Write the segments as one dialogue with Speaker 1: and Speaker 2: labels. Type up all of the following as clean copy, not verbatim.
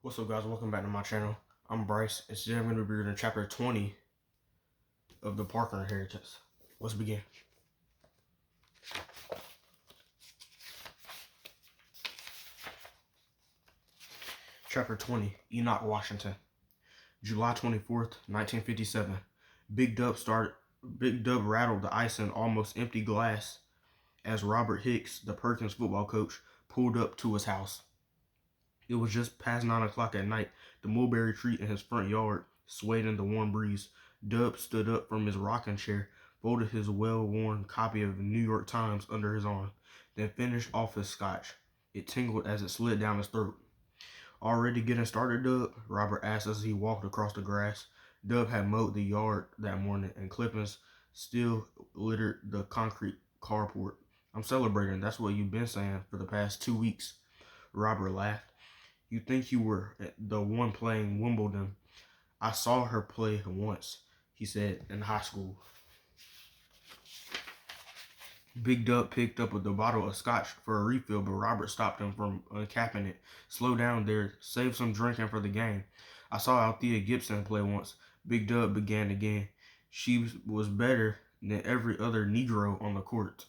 Speaker 1: What's up, guys? Welcome back to my channel. I'm Bryce, and today I'm going to be reading chapter 20 of the Parker Inheritance. Let's begin. Chapter 20, Enoch, Washington. July 24th, 1957. Big Dub rattled the ice in almost empty glass as Robert Hicks, the Perkins football coach, pulled up to his house. It was just past 9 o'clock at night. The mulberry tree in his front yard swayed in the warm breeze. Dub stood up from his rocking chair, folded his well-worn copy of the New York Times under his arm, then finished off his scotch. It tingled as it slid down his throat. "Already getting started, Dub?" Robert asked as he walked across the grass. Dub had mowed the yard that morning, and clippings still littered the concrete carport. "I'm celebrating. That's what you've been saying for the past 2 weeks." Robert laughed. "You think you were the one playing Wimbledon. I saw her play once," he said, "in high school." Big Dub picked up the bottle of scotch for a refill, but Robert stopped him from uncapping it. "Slow down there. Save some drinking for the game. I saw Althea Gibson play once." Big Dub began again. "She was better than every other Negro on the court."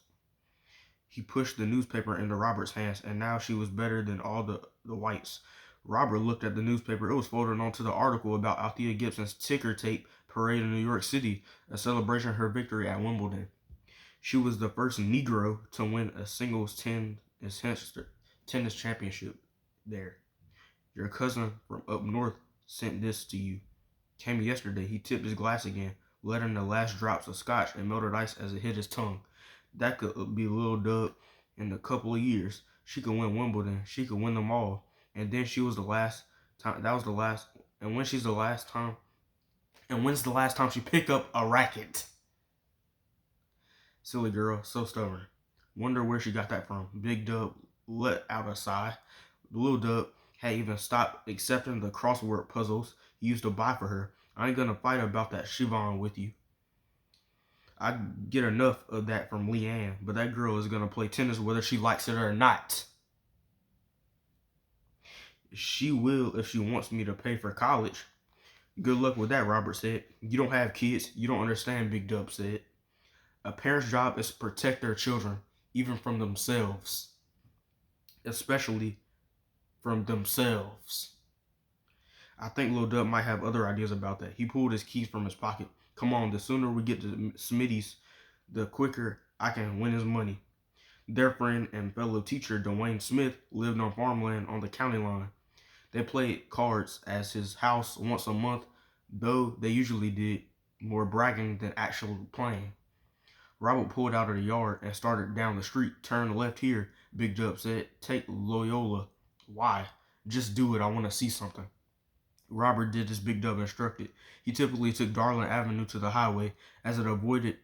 Speaker 1: He pushed the newspaper into Robert's hands, "and now she was better than all the whites." Robert looked at the newspaper. It was folded onto the article about Althea Gibson's ticker tape parade in New York City, a celebration of her victory at Wimbledon. "She was the first Negro to win a singles tennis championship there. Your cousin from up north sent this to you. Came yesterday." He tipped his glass again, letting the last drops of scotch and melted ice as it hit his tongue. "That could be Lil Dub in a couple of years. She could win Wimbledon. She could win them all. And then she was the last time. That was the last. And when she's the last time. And when's the last time she picked up a racket? Silly girl, so stubborn. Wonder where she got that from." Big Dub let out a sigh. Lil Dub had even stopped accepting the crossword puzzles he used to buy for her. "I ain't gonna fight about that Siobhan with you. I get enough of that from Leanne, but that girl is gonna play tennis whether she likes it or not." "She will if she wants me to pay for college." "Good luck with that," Robert said. "You don't have kids. You don't understand," Big Dub said. "A parent's job is to protect their children, even from themselves. Especially from themselves." "I think Lil Dub might have other ideas about that." He pulled his keys from his pocket. "Come on, the sooner we get to Smitty's, the quicker I can win his money." Their friend and fellow teacher, Dwayne Smith, lived on farmland on the county line. They played cards at his house once a month, though they usually did more bragging than actual playing. Robert pulled out of the yard and started down the street. "Turn left here," Big Dub said. "Take Loyola." "Why?" "Just do it. I want to see something." Robert did as Big Dub instructed. He typically took Darling Avenue to the highway, as it avoided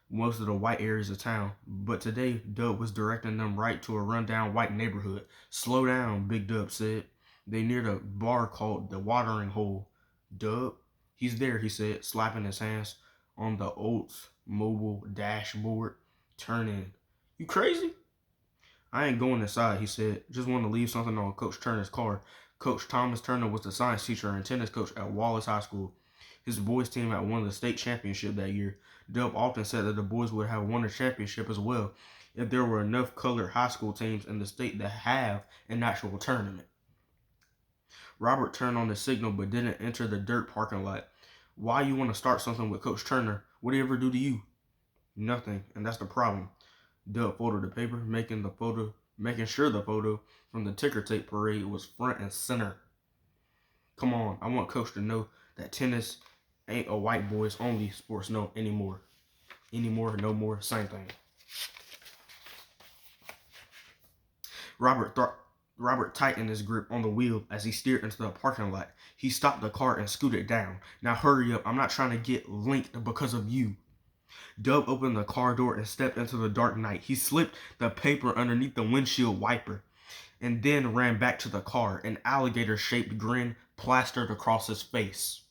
Speaker 1: most of the white areas of town, but today Dub was directing them right to a rundown white neighborhood. "Slow down," Big Dub said. They neared a bar called the Watering Hole. "Dub?" "He's there," he said, slapping his hands on the Oldsmobile dashboard. "Turn in." "You crazy?" "I ain't going inside," he said. "Just want to leave something on Coach Turner's car." Coach Thomas Turner was the science teacher and tennis coach at Wallace High School. His boys' team had won the state championship that year. Dub often said that the boys would have won a championship as well if there were enough colored high school teams in the state to have an actual tournament. Robert turned on the signal but didn't enter the dirt parking lot. "Why you want to start something with Coach Turner? What did he ever do to you?" "Nothing, and that's the problem." Dub folded the paper, making sure the photo from the ticker tape parade was front and center. "Come on, I want Coach to know that tennis ain't a white boys only sports no anymore. No more, same thing." Robert tightened his grip on the wheel as he steered into the parking lot. He stopped the car and scooted down. "Now hurry up. I'm not trying to get linked because of you." Dub opened the car door and stepped into the dark night. He slipped the paper underneath the windshield wiper and then ran back to the car, an alligator-shaped grin plastered across his face.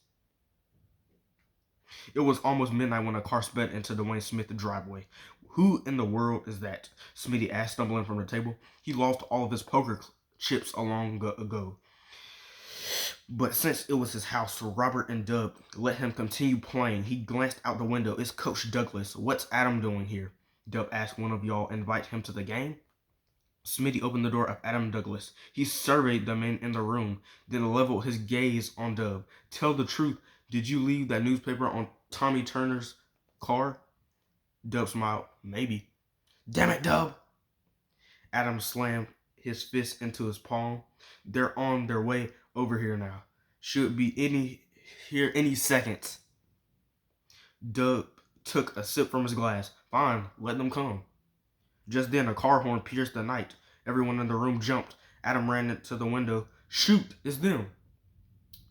Speaker 1: It was almost midnight when a car sped into Dwayne Smith's driveway. "Who in the world is that?" Smitty asked, stumbling from the table. "He lost all of his poker chips long ago." But since it was his house, Robert and Dub let him continue playing. He glanced out the window. It's Coach Douglas. What's Adam doing here? Dub asked. One of y'all invite him to the game? Smitty opened the door of Adam Douglas. He surveyed the men in the room, then leveled his gaze on Dub. Tell the truth. Did you leave that newspaper on Tommy Turner's car? Dub smiled. Maybe. Damn it, Dub! Adam slammed his fist into his palm. They're on their way over here now. Should be any second. Dub took a sip from his glass. Fine, let them come. Just then a car horn pierced the night. Everyone in the room jumped. Adam ran to the window. Shoot, it's them.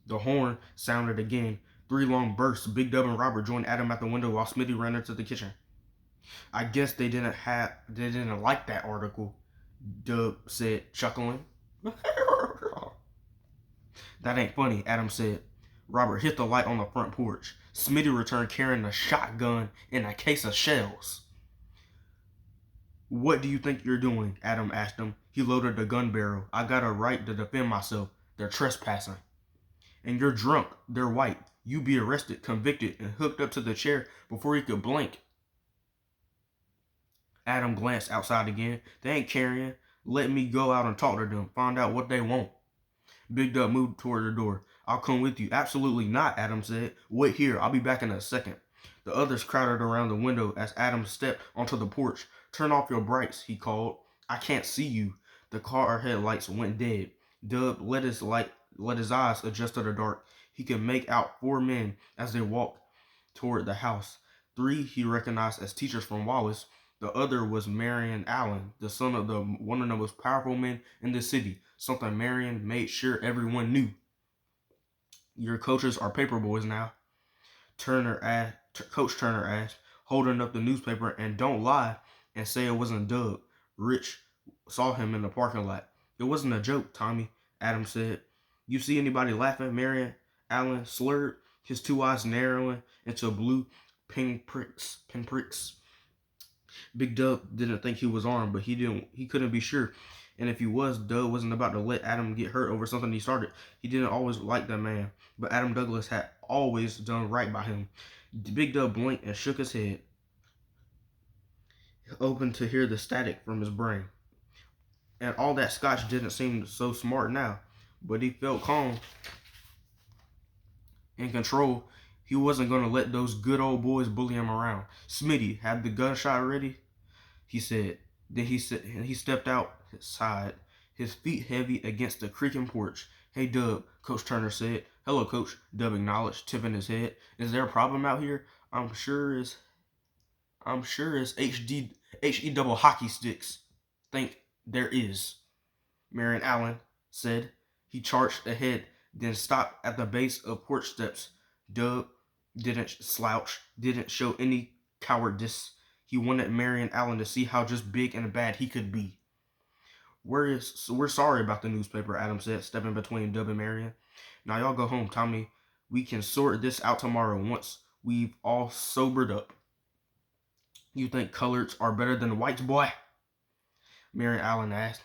Speaker 1: The horn sounded again. 3 long bursts. Big Dub and Robert joined Adam at the window while Smitty ran into the kitchen. I guess they didn't like that article, Dub said, chuckling. That ain't funny, Adam said. Robert hit the light on the front porch. Smitty returned carrying a shotgun and a case of shells. What do you think you're doing? Adam asked him. He loaded the gun barrel. I got a right to defend myself. They're trespassing. And you're drunk. They're white. You be arrested, convicted, and hooked up to the chair before he could blink. Adam glanced outside again. They ain't carrying. Let me go out and talk to them. Find out what they want. Big Dub moved toward the door. I'll come with you. Absolutely not, Adam said. Wait here. I'll be back in a second. The others crowded around the window as Adam stepped onto the porch. Turn off your brights, he called. I can't see you. The car headlights went dead. Dub let his eyes adjust to the dark. He could make out 4 men as they walked toward the house. 3 he recognized as teachers from Wallace. The other was Marion Allen, the son of one of the most powerful men in the city, something Marion made sure everyone knew. Your coaches are paper boys now, Coach Turner asked, holding up the newspaper. And don't lie and say it wasn't Doug. Rich saw him in the parking lot. It wasn't a joke, Tommy, Adam said. You see anybody laughing? Marion Allen slurred, his 2 eyes narrowing into blue pinpricks. Big Dub didn't think he was armed, but he couldn't be sure. And if he was, Dub wasn't about to let Adam get hurt over something he started. He didn't always like that man, but Adam Douglas had always done right by him. Big Dub blinked and shook his head, open to hear the static from his brain. And all that scotch didn't seem so smart now, but he felt calm, in control. He wasn't going to let those good old boys bully him around. Smitty, have the gunshot ready? He said. Then he stepped outside, his feet heavy against the creaking porch. Hey, Dub, Coach Turner said. Hello, Coach, Dub acknowledged, tipping his head. Is there a problem out here? I'm sure it's HE double hockey sticks. Think there is, Marion Allen said. He charged ahead, then stopped at the base of porch steps. Dub didn't slouch, didn't show any cowardice. He wanted Marion Allen to see how just big and bad he could be. We're sorry about the newspaper, Adam said, stepping between Dub and Marion. Now y'all go home, Tommy. We can sort this out tomorrow once we've all sobered up. You think coloreds are better than whites, boy? Marion Allen asked.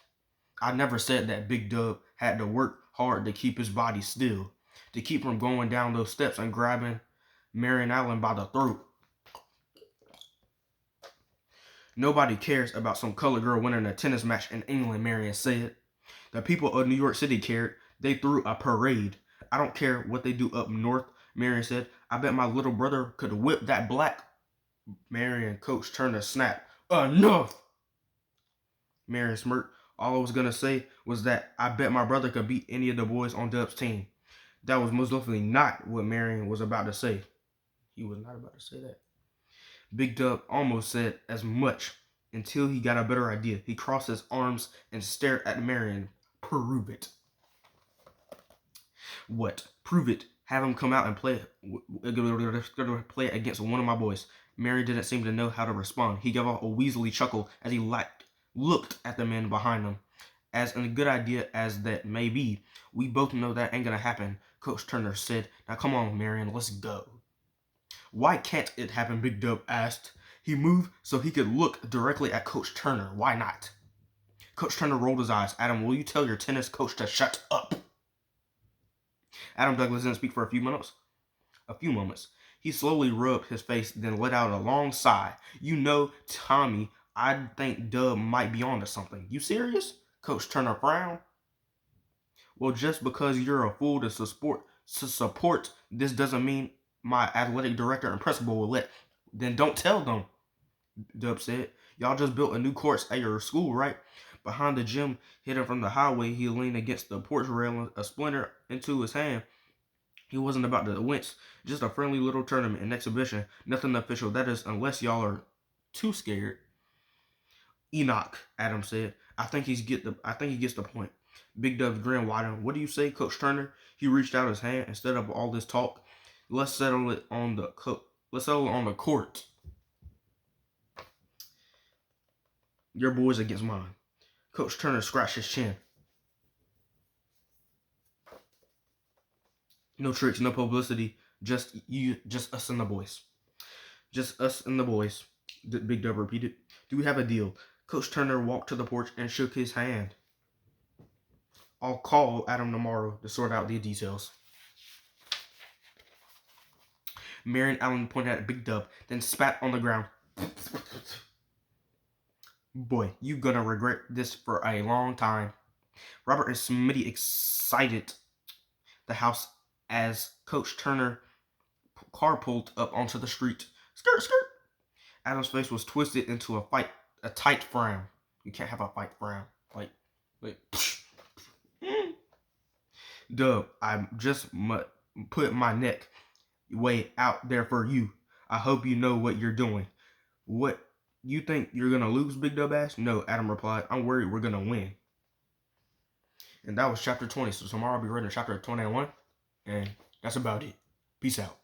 Speaker 1: I never said that. Big Dub had to work hard to keep his body still, to keep from going down those steps and grabbing Marion Allen by the throat. Nobody cares about some colored girl winning a tennis match in England, Marion said. The people of New York City cared. They threw a parade. I don't care what they do up north, Marion said. I bet my little brother could whip that black. Marion Coach Turner snapped. Enough! Marion smirked. All I was going to say was that I bet my brother could beat any of the boys on Dub's team. That was most definitely not what Marion was about to say. He was not about to say that. Big Dub almost said as much until he got a better idea. He crossed his arms and stared at Marion. Prove it. What? Prove it. Have him come out and play against one of my boys. Marion didn't seem to know how to respond. He gave off a weaselly chuckle as he looked at the men behind him. As a good idea as that may be, we both know that ain't gonna happen, Coach Turner said. Now come on, Marion, let's go. Why can't it happen? Big Dub asked. He moved so he could look directly at Coach Turner. Why not? Coach Turner rolled his eyes. Adam, will you tell your tennis coach to shut up? Adam Douglas didn't speak for a few moments. He slowly rubbed his face, then let out a long sigh. You know, Tommy, I think Dub might be onto something. You serious? Coach Turner frowned. Well, just because you're a fool to support this doesn't mean my athletic director and principal will let. Then don't tell them, Dub said. Y'all just built a new course at your school, right? Behind the gym, hidden from the highway, he leaned against the porch railing, a splinter into his hand. He wasn't about to wince, just a friendly little tournament, an exhibition, nothing official. That is, unless y'all are too scared. Enoch, Adam said. I think he gets the point. Big Dub's grin widened. What do you say, Coach Turner? He reached out his hand. Instead of all this talk, let's settle it on the court. Your boys against mine. Coach Turner scratched his chin. No tricks, no publicity, just us and the boys. Just us and the boys, Big Dub repeated. Do we have a deal? Coach Turner walked to the porch and shook his hand. I'll call Adam tomorrow to sort out the details. Marion Allen pointed at Big Dub, then spat on the ground. Boy, you gonna regret this for a long time. Robert and Smitty excited the house as Coach Turner car pulled up onto the street. Skirt, skirt. Adam's face was twisted into a tight frown. You can't have a fight frown. Like, Dub, I just put my neck way out there for you. I hope you know what you're doing. What, you think you're gonna lose, Big Dub asked? No, Adam replied. I'm worried we're gonna win. And that was chapter 20. So tomorrow I'll be reading chapter 21. And that's about it. Peace out.